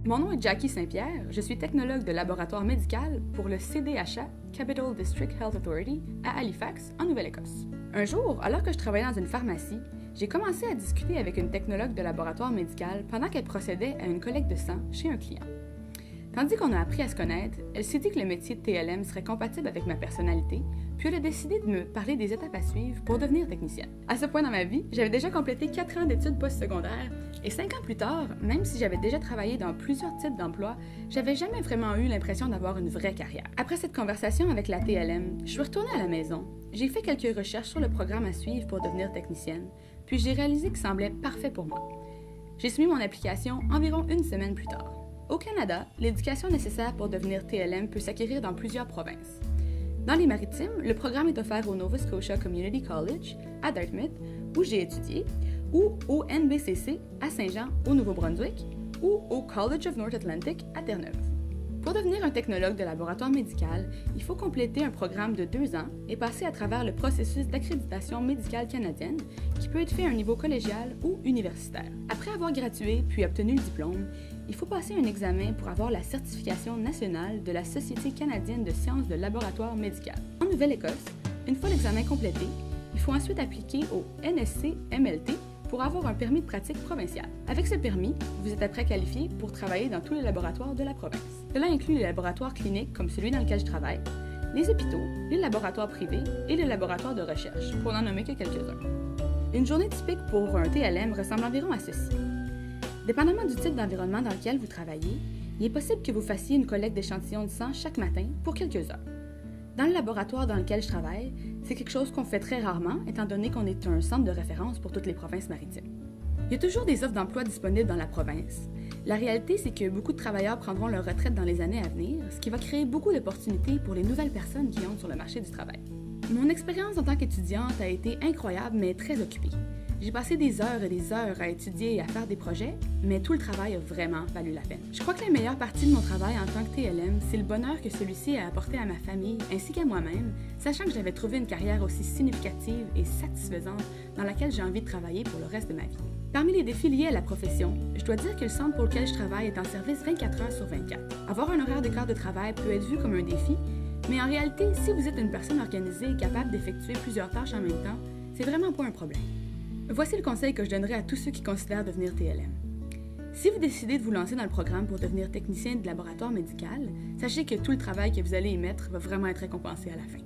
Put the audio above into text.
Mon nom est Jackie Saint-Pierre, je suis technologue de laboratoire médical pour le CDHA, Capital District Health Authority, à Halifax, en Nouvelle-Écosse. Un jour, alors que je travaillais dans une pharmacie, j'ai commencé à discuter avec une technologue de laboratoire médical pendant qu'elle procédait à une collecte de sang chez un client. Tandis qu'on a appris à se connaître, elle s'est dit que le métier de TLM serait compatible avec ma personnalité, puis elle a décidé de me parler des étapes à suivre pour devenir technicienne. À ce point dans ma vie, j'avais déjà complété 4 ans d'études postsecondaires et 5 ans plus tard, même si j'avais déjà travaillé dans plusieurs types d'emplois, j'avais jamais vraiment eu l'impression d'avoir une vraie carrière. Après cette conversation avec la TLM, je suis retournée à la maison. J'ai fait quelques recherches sur le programme à suivre pour devenir technicienne, puis j'ai réalisé qu'il semblait parfait pour moi. J'ai soumis mon application environ une semaine plus tard. Au Canada, l'éducation nécessaire pour devenir TLM peut s'acquérir dans plusieurs provinces. Dans les Maritimes, le programme est offert au Nova Scotia Community College, à Dartmouth, où j'ai étudié, ou au NBCC, à Saint-Jean, au Nouveau-Brunswick, ou au College of North Atlantic, à Terre-Neuve. Pour devenir un technologue de laboratoire médical, il faut compléter un programme de 2 ans et passer à travers le processus d'accréditation médicale canadienne, qui peut être fait à un niveau collégial ou universitaire. Après avoir gradué puis obtenu le diplôme, il faut passer un examen pour avoir la certification nationale de la Société canadienne de sciences de laboratoire médical. En Nouvelle-Écosse, une fois l'examen complété, il faut ensuite appliquer au NSC-MLT pour avoir un permis de pratique provincial. Avec ce permis, vous êtes après qualifié pour travailler dans tous les laboratoires de la province. Cela inclut les laboratoires cliniques comme celui dans lequel je travaille, les hôpitaux, les laboratoires privés et les laboratoires de recherche, pour n'en nommer que quelques-uns. Une journée typique pour un TLM ressemble environ à ceci. Dépendamment du type d'environnement dans lequel vous travaillez, il est possible que vous fassiez une collecte d'échantillons de sang chaque matin pour quelques heures. Dans le laboratoire dans lequel je travaille, c'est quelque chose qu'on fait très rarement, étant donné qu'on est un centre de référence pour toutes les provinces maritimes. Il y a toujours des offres d'emploi disponibles dans la province. La réalité, c'est que beaucoup de travailleurs prendront leur retraite dans les années à venir, ce qui va créer beaucoup d'opportunités pour les nouvelles personnes qui entrent sur le marché du travail. Mon expérience en tant qu'étudiante a été incroyable, mais très occupée. J'ai passé des heures et des heures à étudier et à faire des projets, mais tout le travail a vraiment valu la peine. Je crois que la meilleure partie de mon travail en tant que TLM, c'est le bonheur que celui-ci a apporté à ma famille ainsi qu'à moi-même, sachant que j'avais trouvé une carrière aussi significative et satisfaisante dans laquelle j'ai envie de travailler pour le reste de ma vie. Parmi les défis liés à la profession, je dois dire que le centre pour lequel je travaille est en service 24 heures sur 24. Avoir un horaire de quart de travail peut être vu comme un défi, mais en réalité, si vous êtes une personne organisée et capable d'effectuer plusieurs tâches en même temps, c'est vraiment pas un problème. Voici le conseil que je donnerais à tous ceux qui considèrent devenir TLM. Si vous décidez de vous lancer dans le programme pour devenir technicien de laboratoire médical, sachez que tout le travail que vous allez y mettre va vraiment être récompensé à la fin.